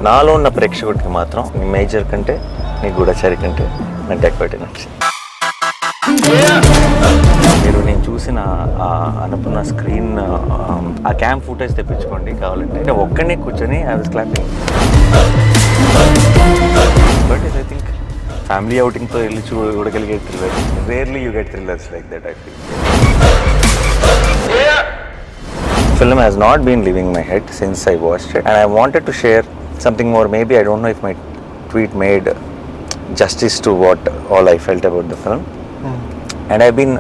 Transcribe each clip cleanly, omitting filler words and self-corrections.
నాలో ఉన్న ప్రేక్షకుడికి మాత్రం నీ మేజర్ కంటే నీ గూఢచారి కంటే నా డెకోయిట్ నచ్చింది. మీరు నేను చూసిన అనుకున్న స్క్రీన్ ఆ క్యామ్ ఫుటేజ్ తెప్పించుకోండి కావాలంటే. ఒక్కనే కూర్చొని I was clapping. But I think family అవుటింగ్తో వెళ్ళి చూడగలిగే thriller, rarely you get thrillers like that. I feel film has not been leaving my head since I watched it, and I wanted to share something more. Maybe I don't know if my tweet made justice to what all I felt about the film. And I've been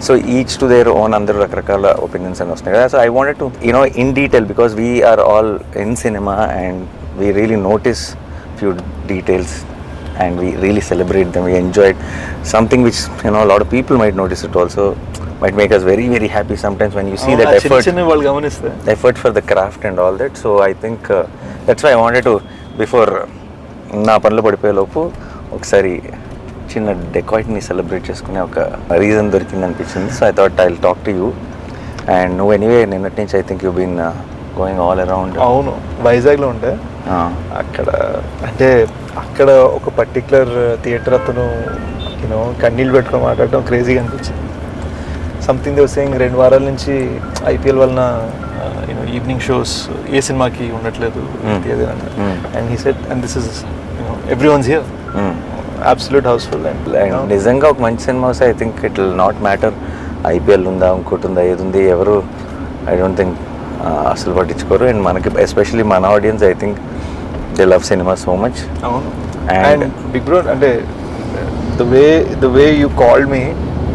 so each to their own under rakrakala opinions and stuff. So I wanted to, you know, in detail, because we are all in cinema and we really notice few details and we really celebrate them. We enjoy it. Something which, you know, a lot of people might notice it also. Might make us very, very happy sometimes when you see that effort for the craft and all that. So I think that's why I wanted to, before నా పనులు పడిపోయే లోపు ఒకసారి చిన్న డెకాయిట్ని celebrate చేసుకునే ఒక reason దొరికింది అనిపించింది. So I thought I will talk to you. And నువ్వు ఎనీవే నిన్నటి నుంచి I think you been going all around. అవును, వైజాగ్లో ఉంటే అక్కడ అంటే అక్కడ ఒక పర్టికులర్ థియేటర్ అతను యూనో కన్నీళ్ళు పెట్టుకొని మాట్లాడటం క్రేజీగా అనిపించింది. సంథింగ్ దే వాజ్ సేయింగ్ 2 వారాల నుంచి ఐపీఎల్ వలన యూనో ఈవినింగ్ షోస్ ఏ సినిమాకి ఉండట్లేదు and he said and this is you know everyone's here absolute house full. And నిజంగా ఒక మంచి సినిమా వస్తే I think it will not matter IPL ఉందా ఇంకోటి ఉందా ఏది ఉంది ఎవరు ఐ డోంట్ థింక్ అసలు పట్టించుకోరు. అండ్ మనకి ఎస్పెషలీ మన audience I think they love cinema so much. అవును. అండ్ బిగ్ బ్రో అంటే the way you called me,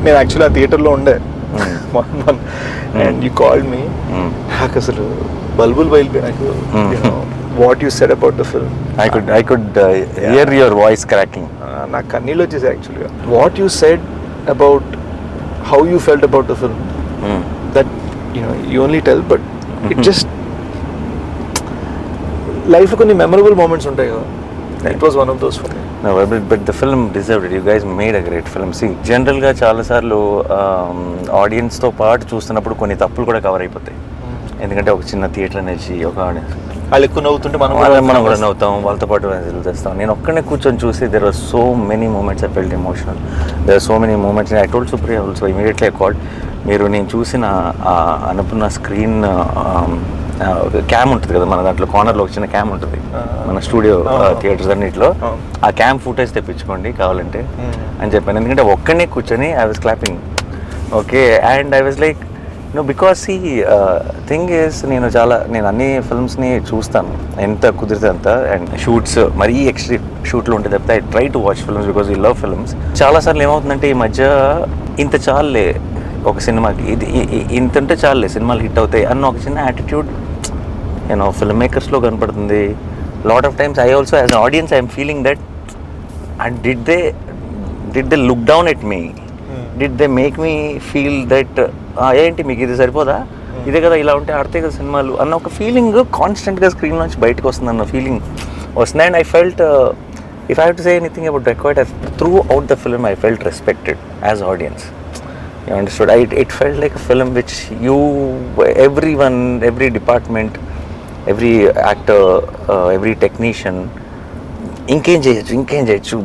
నేను యాక్చువల్లీ ఆ థియేటర్లో ఉండే అండ్ యూ కాల్డ్ మీ, నాకు అసలు బల్బుల్ బయలుపోయి నాకు what you said about the film. I could hear your voice cracking. నాకు కన్నీళ్ళు వచ్చేసాయి యాక్చువల్గా. What you said about how you felt about the film, that you know you only tell, but it just లైఫ్లో కొన్ని memorable moments ఉంటాయి కదా. It was one of those for me. No, but the film deserved it. You guys made a great film. See, జనరల్గా చాలాసార్లు ఆడియన్స్తో పాటు చూస్తున్నప్పుడు కొన్ని తప్పులు కూడా కవర్ అయిపోతాయి. ఎందుకంటే ఒక చిన్న థియేటర్ అనేది ఒక వాళ్ళు ఎక్కువ నవ్వుతుంటే మనం కూడా నవ్వుతాం, వాళ్ళతో పాటు చేస్తాం. నేను ఒక్కనే కూర్చొని చూసి there were so many moments I felt emotional. There were so many moments. I told Supriya also immediately I called. మీరు నేను చూసిన అనుకున్న స్క్రీన్ క్యామ్ ఉంటుంది కదా మన దాంట్లో కార్నర్లో ఒక చిన్న క్యామ్ ఉంటుంది మన స్టూడియో థియేటర్స్ అన్నింటిలో, ఆ క్యామ్ ఫుటేజ్ తెప్పించుకోండి కావాలంటే అని చెప్పాను. ఎందుకంటే ఒక్కనే కూర్చొని I was clapping. Okay, and I was like no because ఈ థింగ్ ఈస్ నేను అన్ని ఫిల్మ్స్ని చూస్తాను ఎంత కుదిరితే అంత. అండ్ షూట్స్ మరీ ఎక్స్ట్రీమ్ షూట్లు ఉంటే తప్పితే I try to watch films because you love films. చాలాసార్లు ఏమవుతుందంటే ఈ మధ్య ఇంత చాలులే ఒక సినిమాకి, ఇంత ఉంటే చాలులే సినిమాలు హిట్ అవుతాయి అన్న ఒక చిన్న యాటిట్యూడ్ యూనో ఫిల్మ్ మేకర్స్లో కనపడుతుంది. Lot of times I also as an audience I'm feeling that and did they look down at me, did they make me feel that ఏంటి మీకు ఇది సరిపోదా, ఇదే కదా ఇలా ఉంటే ఆడితే కదా సినిమాలు అన్న ఒక ఫీలింగ్ కాన్స్టెంట్గా స్క్రీన్ నుంచి బయటకు వస్తుంది అన్న ఫీలింగ్ వస్తుంది. And I felt if I have to say anything about dacoit, through out the film I felt respected as audience. You understood? It felt like a film which everyone, every department, every actor, every technician ఇంకేం చేయొచ్చు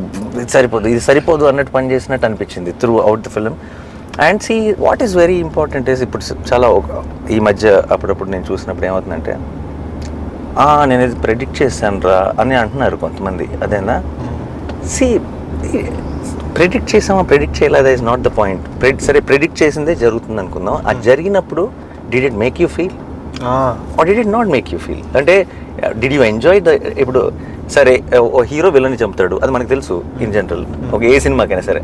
ఇది సరిపోదు అన్నట్టు పని చేసినట్టు అనిపించింది throughout the film. And see what is very important is ఇప్పుడు చాలా ఈ మధ్య అప్పుడప్పుడు నేను చూసినప్పుడు ఏమవుతుందంటే నేను ఇది ప్రెడిక్ట్ చేశాను రా అని అంటున్నారు కొంతమంది. అదేనా సి ప్రెడిక్ట్ చేసామా ప్రెడిక్ట్ చేయలేదా ఇస్ నాట్ ద పాయింట్. సరే ప్రెడిక్ట్ చేసిందే జరుగుతుంది అనుకుందాం, అది జరిగినప్పుడు did it make you feel or did it not make you feel? అంటే డిడ్ యూ ఎంజాయ్ ద ఇప్పుడు సరే ఓ హీరో విలన్ని చంపుతాడు అది మనకు తెలుసు ఇన్ జనరల్ ఒక ఏ సినిమాకైనా సరే,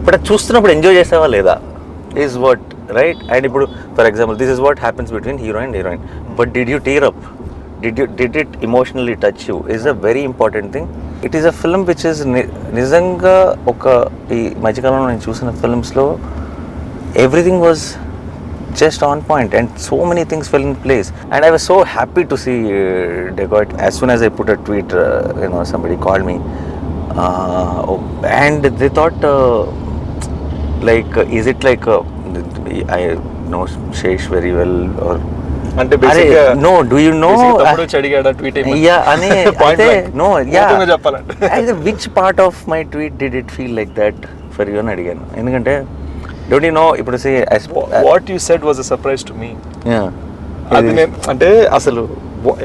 బట్ అది చూస్తున్నప్పుడు ఎంజాయ్ చేసావా లేదా ఈజ్ వాట్ రైట్. అండ్ ఇప్పుడు for example this is what happens between hero and heroine, but did you tier up, did it emotionally touch you is a very important thing. It is a film which is నిజంగా ఒక ఈ మధ్యకాలంలో నేను చూసిన ఫిల్మ్స్లో everything was just on point and so many things fell in place and I was so happy to see Dacoit. As soon as I put a tweet somebody called me and they thought like is it like I know Sesh very well or అంటే బేసిక్గా no do you know అడిగాడా tweet yeah అని అయితే no yeah చెప్పాలంటే అయితే which part of my tweet did it feel like that for you అని అడిగాను. ఎందుకంటే డోంట్ యూ నో ఇప్పుడు what you said was a surprise to me. అది నేను అంటే అసలు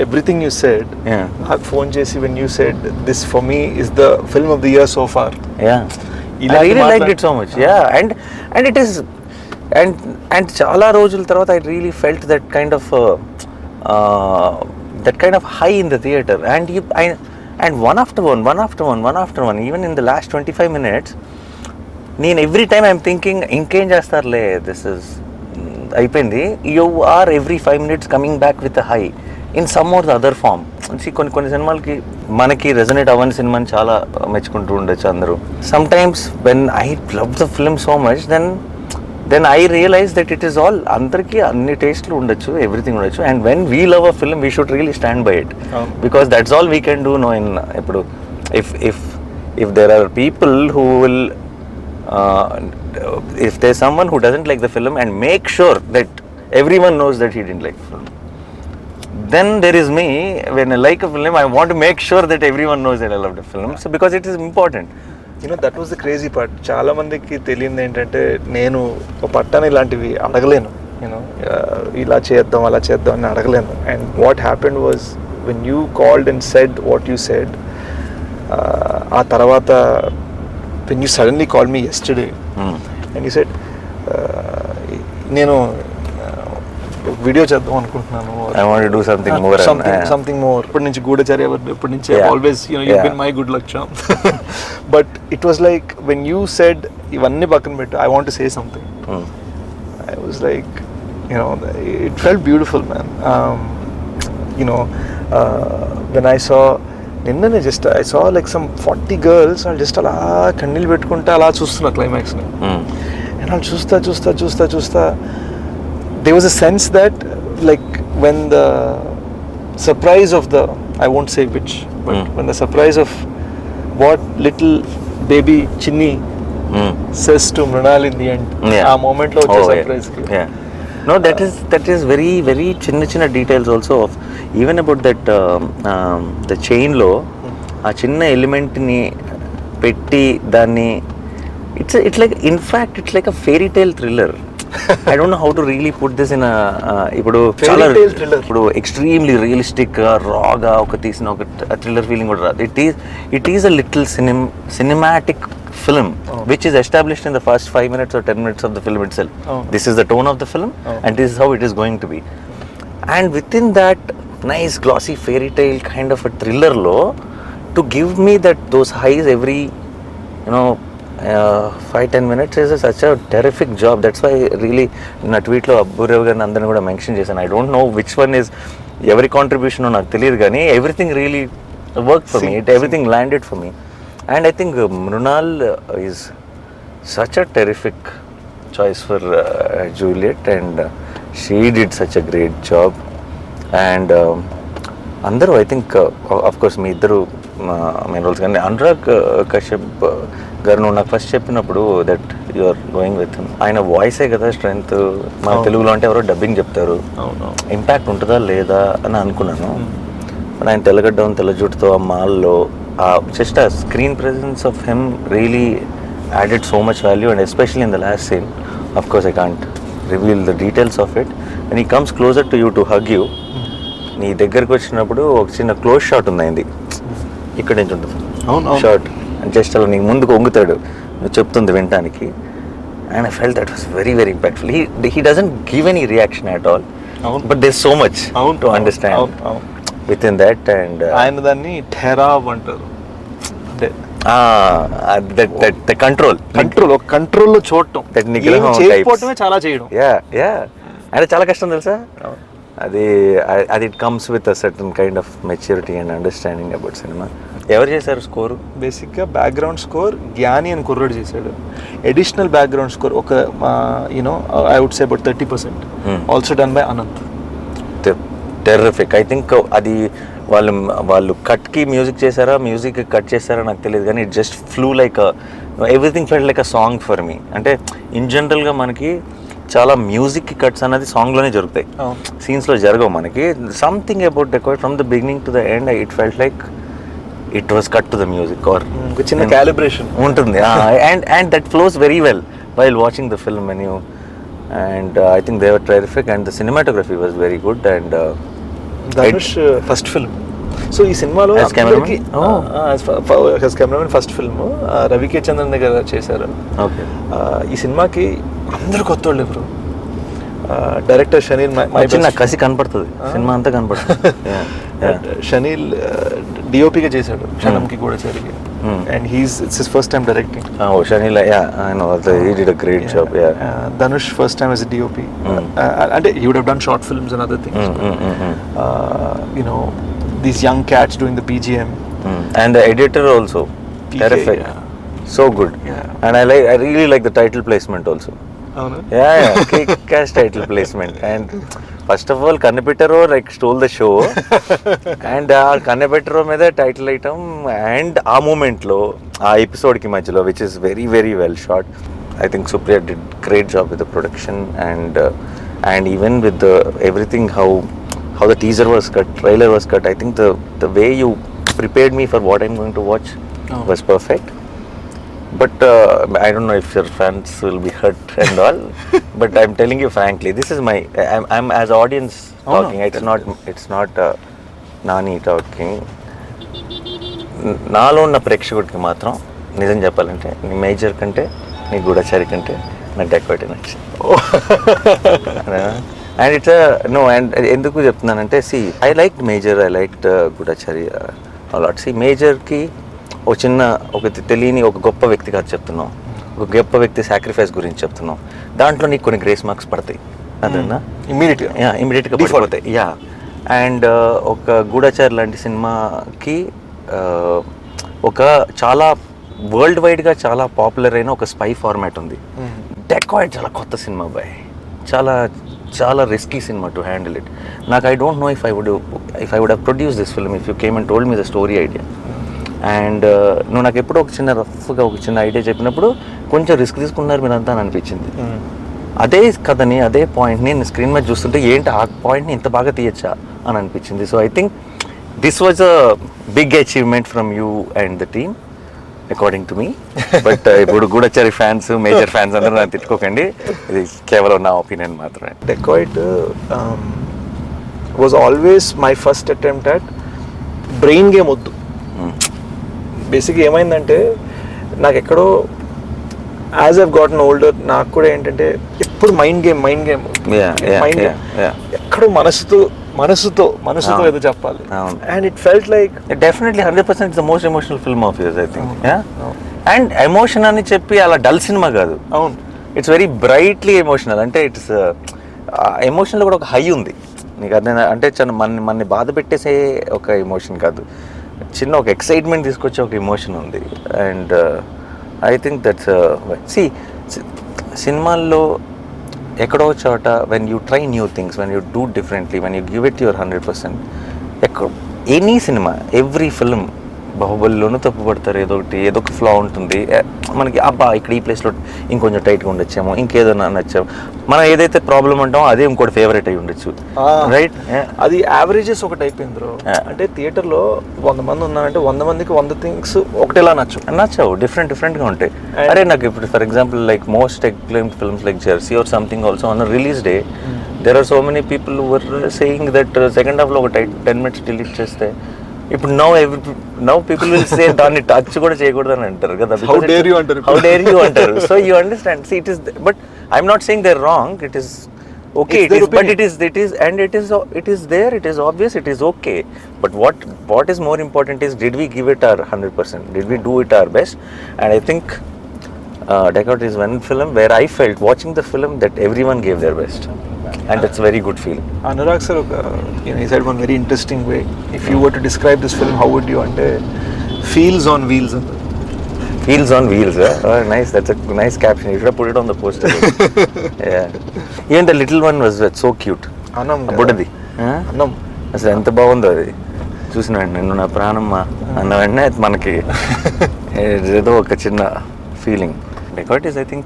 ఎవ్రీథింగ్ యూ సెడ్ నాకు ఫోన్ చేసి when you said this for me is the film of the year so far. I really liked it so much. Yeah, and it is, and చాలా రోజుల తర్వాత I really felt that kind of high in the theater, and one after one, even in the last 25 minutes, నేను every time I'm thinking ఇంకేం చేస్తారులే, this is అయిపోయింది. You are every 5 minutes coming back with a high in some or the other form. కొన్ని సినిమాలకి మనకి resonate అవ్వని సినిమాని చాలా మెచ్చుకుంటూ ఉండొచ్చు అందరూ. Sometimes when I love the film so much then I realize that it is all, అందరికీ అన్ని టేస్ట్లు ఉండొచ్చు, ఎవ్రీథింగ్ ఉండొచ్చు. And when we love a film we should really stand by it, because that's all we can do no in. ఇప్పుడు if there are people who will if there's someone who doesn't like the film and make sure that everyone knows that he didn't like the film, then there is me. When I like a film, I want to make sure that everyone knows that I love the film, so because it is important. You know, that was the crazy part. చాలా మందికి తెలియదు ఏంటంటే నేను ఒక పట్టాన ఇలాంటివి అడగలేను, you know ఇలా చేద్దాం అలా చేద్దాం అని అడగలేను. And what happened was when you called and said what you said, ఆ తర్వాత when you suddenly called me yesterday and you said నేను వీడియో చేద్దాం అనుకుంటున్నాను, I want to do something more ఇప్పటి నుంచి గూఢచర్య ఇప్పటి నుంచి always, you know, you've been my good luck charm. But it was like when you said ఇవన్నీ పక్కన పెట్టు, I want to say something, I was like, you know, it felt beautiful, man. You know, when I saw నిన్ననే just I saw like some 40 girls వాళ్ళు just అలా కన్నీళ్ళు పెట్టుకుంటే అలా చూస్తున్నా క్లైమాక్స్ని. అండ్ వాళ్ళు చూస్తా there was a sense that like when the surprise of the, I won't say which, but when the surprise of what little baby Chinni says to Mrinal in the end, ఆ moment లో వచ్చే surprise కి. No, that is very very చిన్న details also of even about that the chain లో ఆ చిన్న element ని పెట్టి దాన్ని it's like, in fact it's like a fairy tale thriller. I don't know how to really put this in a ఇప్పుడు చాలా ఇప్పుడు ఎక్స్ట్రీమ్లీ రియలిస్టిక్ గా రాగా ఒక తీసిన ఒక థ్రిల్లర్ ఫీలింగ్ కూడా రాదు. It is a little cinematic film which is established in the first 5 minutes or 10 minutes of the film itself. This is the tone of the film and this is how it is going to be, and within that nice glossy fairy tale kind of a thriller lo to give me those highs every, you know, 5-10 minutes is such a terrific job. That's why really na tweet lo Aburav garu andani kuda mention chesanu. I don't know which one is every contribution o naku teliyadu gaani everything really worked for me. Everything landed for me, and I think Mrinal is such a terrific choice for Juliet, and she did such a great job. And అందరూ I think of course మీ ఇద్దరు main roles, కానీ అనురాగ్ కశ్యప్ గారు నువ్వు నాకు first చెప్పినప్పుడు that you are going with him, ఆయన వాయిసే కదా స్ట్రెంగ్త్. మన తెలుగులో అంటే ఎవరో డబ్బింగ్ చెప్తారు, ఇంపాక్ట్ ఉంటుందా లేదా అని అనుకున్నాను. ఆయన తెల్లగడ్డం తెల్ల జుట్టుతో ఆ మాల్లో జస్ట్ ఆ screen presence of him really added so much value, and especially in the last scene. Of course I can't reveal the details of it. And he comes closer to you to hug you. నీ దగ్గరకు వచ్చినప్పుడు ఒక చిన్న close shot ఉంది, ఇక్కడ నుంచి ఉంటుంది short, just అలా నీకు ముందుకు వంగుతాడు నువ్వు చెప్తుంది వినటానికి. And I felt that was very very impactful. He doesn't give any reaction at all, but there so much to understand with in that. And ఆయన దాన్ని ఠెరావ్ అంటారు, అంటే కంట్రోల్లో చూడటం, చేయకపోవటమే చాలా చేయడం. అంటే చాలా కష్టం తెలుసా అది. It comes with a certain kind of maturity and understanding about cinema. ఎవరు చేశారు స్కోరు? బేసిక్గా బ్యాక్గ్రౌండ్ స్కోర్ జ్ఞాని అని కుర్రాడు చేశాడు. ఎడిషనల్ బ్యాక్గ్రౌండ్ స్కోర్ ఒక you know I would say about 30% also done by Ananth. Terrific. I think అది వాళ్ళు కట్కి మ్యూజిక్ చేశారా, మ్యూజిక్ కట్ చేశారా నాకు తెలియదు, కానీ it just flew like everything felt like a song for me. అంటే ఇన్ జనరల్గా మనకి చాలా మ్యూజిక్ కట్స్ అనేది సాంగ్లోనే జరుగుతాయి, సీన్స్లో జరగవు మనకి. Something about dacoit from the beginning to the end it felt like it was cut to the music or చిన్న calibration ఉంటుంది. And that flows very well while watching the film when you, and I think they were terrific and the cinematography was very good. And Dhanush first film. So ఈ సినిమాలో cameraman first film రవికే Chandran దగ్గర చేశారు. Okay. ఈ సినిమాకి అందరు కొత్త వాళ్ళు ఎవరు, డైరెక్టర్ షనీల్ చిన్న కసి కనపడుతుంది, సినిమా అంతా కనపడుతుంది. షనీల్ డిఓపిగా చేశాడు క్షణంకి కూడా జరిగి, and it's his first time directing. Chenille I know he did a great job. Dhanush first time as a DOP. అంటే he would have done short films and other things. You know, these young cats doing the BGM. And the editor also terrific. So good. And I really like the title placement also. Kick-ass title placement. And first of all Kannapetaro like stole the show and Kannapetaro మీద title item and ఆ moment లో ఆ episode కి మధ్యలో which is very very well shot. I think Supriya did great job with the production and even with the everything how the teaser was cut, trailer was cut. I think the way you prepared me for what I'm going to watch was perfect. But I don't know if your fans will be hurt and all. But I'm telling you frankly, this is I'm as audience talking. It's not Nani talking. నాలో ఉన్న ప్రేక్షకుడికి మాత్రం నిజం చెప్పాలంటే నీ major కంటే నీ గూఢచారి కంటే నాకు డెకాయిట్ నచ్చింది. అండ్ ఇట్స్ నో అండ్ ఎందుకు చెప్తున్నానంటే I like Major, I like Goodachari a lot. మేజర్కి ఒక తెలియని ఒక గొప్ప వ్యక్తి కాదు చెప్తున్నాం, ఒక గొప్ప వ్యక్తి సాక్రిఫైస్ గురించి చెప్తున్నాం. దాంట్లో నీకు కొన్ని గ్రేస్ మార్క్స్ పడతాయి, అదేనా ఇమీడియట్గా పడిపోతాయి. అండ్ ఒక గూఢచారి లాంటి సినిమాకి ఒక చాలా వరల్డ్ వైడ్గా చాలా పాపులర్ అయిన ఒక స్పై ఫార్మాట్ ఉంది. డెకాయిట్ చాలా కొత్త సినిమా బాయ్, చాలా చాలా రిస్కీ సినిమా టు హ్యాండిల్ ఇట్. నాకు I don't know if I would have produce this film if you came and told me the story idea. And నువ్వు నాకు ఎప్పుడో ఒక చిన్న రఫ్గా ఒక చిన్న ఐడియా చెప్పినప్పుడు కొంచెం రిస్క్ తీసుకున్నారు మీరంతా అని అనిపించింది. అదే కథని అదే పాయింట్ని నేను స్క్రీన్ మీద చూస్తుంటే ఏంటి ఆ పాయింట్ని ఇంత బాగా తీయచ్చా అని అనిపించింది. So I think this was a big achievement from you and the team according to me. But ఇప్పుడు గూఢచారి ఫ్యాన్స్ మేజర్ ఫ్యాన్స్ అందరూ నాకు తిట్టుకోకండి, ఇది కేవలం నా ఒపీనియన్ మాత్రమే. Dacoit was always my first attempt at brain game వద్దు. బేసిక్గా ఏమైందంటే నాకు ఎక్కడో యాజ్ ఐవ్ గాటన్ ఓల్డర్ నాకు కూడా ఏంటంటే ఎప్పుడు మైండ్ గేమ్ ఎక్కడో మనసుతో ఏదో చెప్పాలి. And it felt like definitely 100% the most emotional film of yours I think. And emotion అని చెప్పి అలా డల్ సినిమా కాదు. అవును, ఇట్స్ వెరీ బ్రైట్లీ ఎమోషనల్. అంటే ఇట్స్ ఎమోషన్లో కూడా ఒక హై ఉంది నీకు. అదే అంటే మనని బాధ పెట్టేసే ఒక ఎమోషన్ కాదు, చిన్న ఒక ఎక్సైట్మెంట్ తీసుకొచ్చే ఒక ఎమోషన్ ఉంది. అండ్ ఐ థింక్ దట్స్ సినిమాల్లో ఎక్కడో చోట when you try new things, when you do differently, when you give it your 100%, any సినిమా ఎవ్రీ ఫిల్మ్ బాహుబలిలోనూ తప్పు పడతారు, ఏదో ఒక ఫ్లా ఉంటుంది మనకి. అబ్బా ఇక్కడ ఈ ప్లేస్లో ఇంకొంచెం టైట్గా ఉండొచ్చేమో, ఇంకేదో నచ్చాము, మనం ఏదైతే ప్రాబ్లం అంటామో అదే ఇంకోటి ఫేవరెట్ అయి ఉండొచ్చు, రైట్? అది యావరేజెస్ ఒకటి అయిపోయింది బ్రో. అంటే థియేటర్లో 100 మంది ఉన్నారంటే 100 మందికి 100 థింగ్స్ ఒకటేలా నచ్చవు, డిఫరెంట్గా ఉంటాయి. అరే నాకు ఇప్పుడు for example like most acclaimed films like Jersey or something also on release day there are so many people who were saying that second half లో ఒక 10 minutes delete చేస్తే ఇప్పుడు now people will say దాన్ని touch కూడా చేయకూడదు అని అంటారు కదా. How dare you అంటారు. So you understand, see it is, but I'm not saying they're wrong, it is okay, it is, but it is and it is there, it is obvious, it is okay, but what is more important is did we give it our 100%, did we do it our best? And I think Dacoit is one film where I felt watching the film that everyone gave their best, and it's a very good feeling. Anurag sir, he said one very interesting way, if you were to describe this film, how would you ante feels on wheels? Feels on wheels, oh nice, that's a nice caption, you should have put it on the poster. Yeah, even the little one was so cute. Anam abudadi Anam అసలు ఎంత బాగుందో అది చూసిన వెంటనే నిన్ను నా ప్రాణమ్మా అన్న వెంటనే మనకి ఏదో ఒక చిన్న feeling. Dacoit is, I think,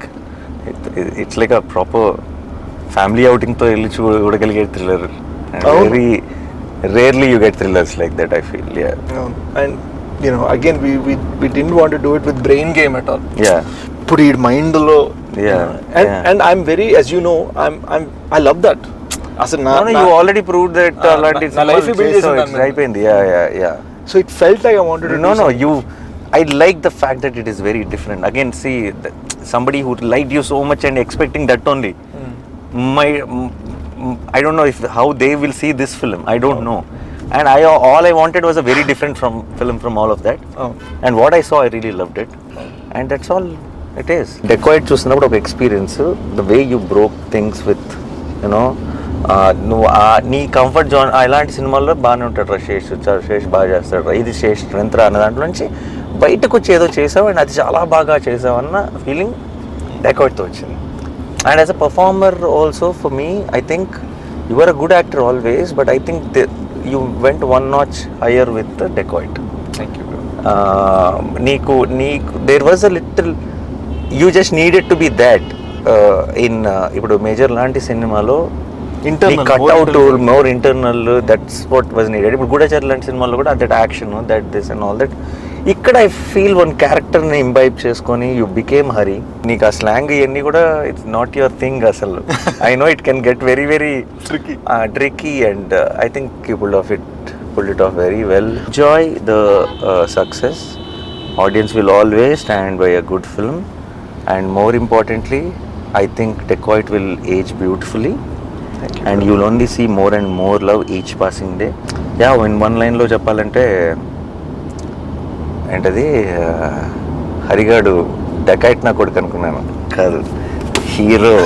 it's like a proper family అవుటింగ్తో వెళ్ళి చూడగలిగే thriller. Very rarely you get thrillers like that, I feel. And again we didn't want to do it with brain game at all. Put it mind lo. And I'm very, as you know, I love that. You already proved that it's life అయిపోయింది. So it felt like I wanted to do something. I like the fact that it is very different. Again, see, somebody who liked you so much and expecting that only. I don't know how they will see this film. I don't know. And all I wanted was a very different film from all of that. And what I saw, I really loved it. And that's all it is. Dacoit చూసినప్పుడు ఒక experience, the way you broke things with, నువ్వు నీ comfort zone. ఇలాంటి సినిమాల్లో బాగానే ఉంటాడు రా శేష్ బాగా చేస్తాడు రా, ఇది శేష్ స్ట్రెంత్ రా అన్న దాంట్లో నుంచి బయటకు వచ్చి ఏదో చేసావు అండ్ అది చాలా బాగా చేసావు అన్న ఫీలింగ్ Dacoitతో వచ్చింది. And as a performer also for me, I think you are a good actor always, but I think you went one notch higher with the Dacoit. Thank you. నీకు there was a little, you just needed to be that in ఇప్పుడు major లాంటి సినిమాలో internal cut out more internal, that's what was needed. ఇప్పుడు గూఢచారి లాంటి సినిమాలో కూడా that action, that this and all that. ఇక్కడ I feel one క్యారెక్టర్ని imbibe చేసుకొని యూ బికేమ్ హరి. నీకు ఆ స్లాంగ్ ఇవన్నీ కూడా ఇట్స్ నాట్ యువర్ థింగ్ అసలు. I know it can get very very tricky and I think you pulled it off very well. Enjoy the success. Audience will always stand by a good film, and more importantly, I think Dacoit will age beautifully. And you'll only see more and more love each passing day. In one line లో చెప్పాలంటే ఏంటది, హరిగాడు dacoit నా కొడుకు అనుకున్నాను, కాదు hero.